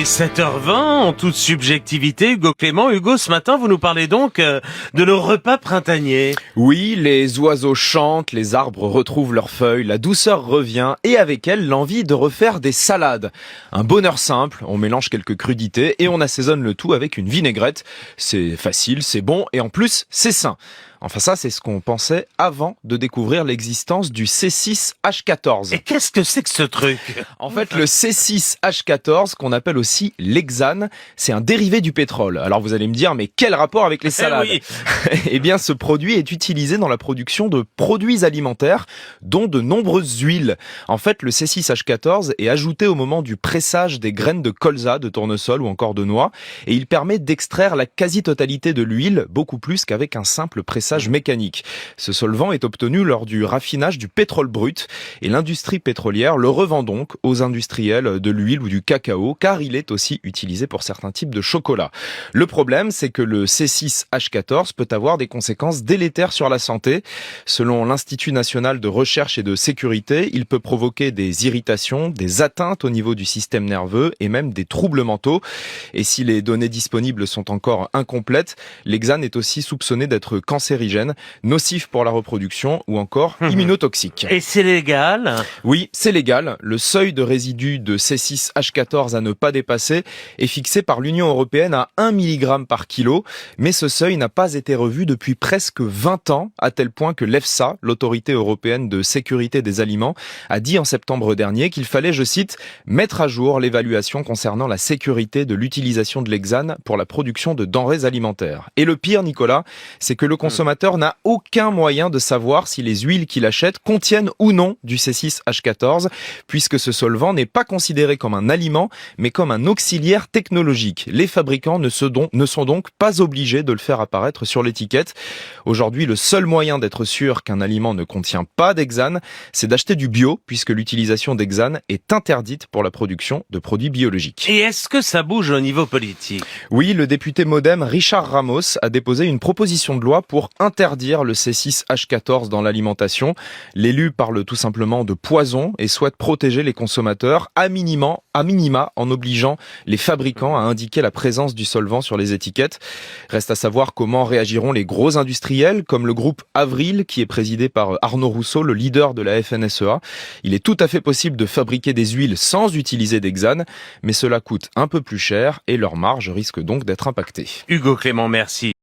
17h20, en toute subjectivité, Hugo Clément. Hugo, ce matin, vous nous parlez donc de nos repas printaniers. Oui, les oiseaux chantent, les arbres retrouvent leurs feuilles, la douceur revient et avec elle l'envie de refaire des salades. Un bonheur simple, on mélange quelques crudités et on assaisonne le tout avec une vinaigrette. C'est facile, c'est bon et en plus c'est sain. Enfin ça, c'est ce qu'on pensait avant de découvrir l'existence du C6H14. Et qu'est-ce que c'est que ce truc? En fait, le C6H14, qu'on appelle aussi l'hexane, c'est un dérivé du pétrole. Alors vous allez me dire, mais quel rapport avec les salades? Oui. Eh bien, ce produit est utilisé dans la production de produits alimentaires, dont de nombreuses huiles. En fait, le C6H14 est ajouté au moment du pressage des graines de colza, de tournesol ou encore de noix, et il permet d'extraire la quasi-totalité de l'huile, beaucoup plus qu'avec un simple pressage mécanique. Ce solvant est obtenu lors du raffinage du pétrole brut, et l'industrie pétrolière le revend donc aux industriels de l'huile ou du cacao, car il est aussi utilisé pour certains types de chocolat. Le problème, c'est que le C6H14 peut avoir des conséquences délétères sur la santé. Selon l'Institut national de recherche et de sécurité, il peut provoquer des irritations, des atteintes au niveau du système nerveux et même des troubles mentaux. Et si les données disponibles sont encore incomplètes, l'hexane est aussi soupçonné d'être cancérigène, nocif pour la reproduction ou encore immunotoxique. Et c'est légal? Oui, c'est légal. Le seuil de résidu de C6H14 à ne pas dépasser est fixé par l'Union européenne à 1 mg par kilo, mais ce seuil n'a pas été revu depuis presque 20 ans, à tel point que l'EFSA, l'autorité européenne de sécurité des aliments, a dit en septembre dernier qu'il fallait, je cite, mettre à jour l'évaluation concernant la sécurité de l'utilisation de l'hexane pour la production de denrées alimentaires. Et le pire, Nicolas, c'est que le consommateur n'a aucun moyen de savoir si les huiles qu'il achète contiennent ou non du C6H14, puisque ce solvant n'est pas considéré comme un aliment, mais comme un auxiliaire technologique. Les fabricants ne sont donc pas obligés de le faire apparaître sur l'étiquette. Aujourd'hui, le seul moyen d'être sûr qu'un aliment ne contient pas d'hexane, c'est d'acheter du bio, puisque l'utilisation d'hexane est interdite pour la production de produits biologiques. Et est-ce que ça bouge au niveau politique? Oui, le député MoDem Richard Ramos a déposé une proposition de loi pour interdire le C6H14 dans l'alimentation. L'élu parle tout simplement de poison et souhaite protéger les consommateurs à minima en obligeant les fabricants à indiquer la présence du solvant sur les étiquettes. Reste à savoir comment réagiront les gros industriels comme le groupe Avril qui est présidé par Arnaud Rousseau, le leader de la FNSEA. Il est tout à fait possible de fabriquer des huiles sans utiliser d'hexane, mais cela coûte un peu plus cher et leur marge risque donc d'être impactée. Hugo Clément, merci.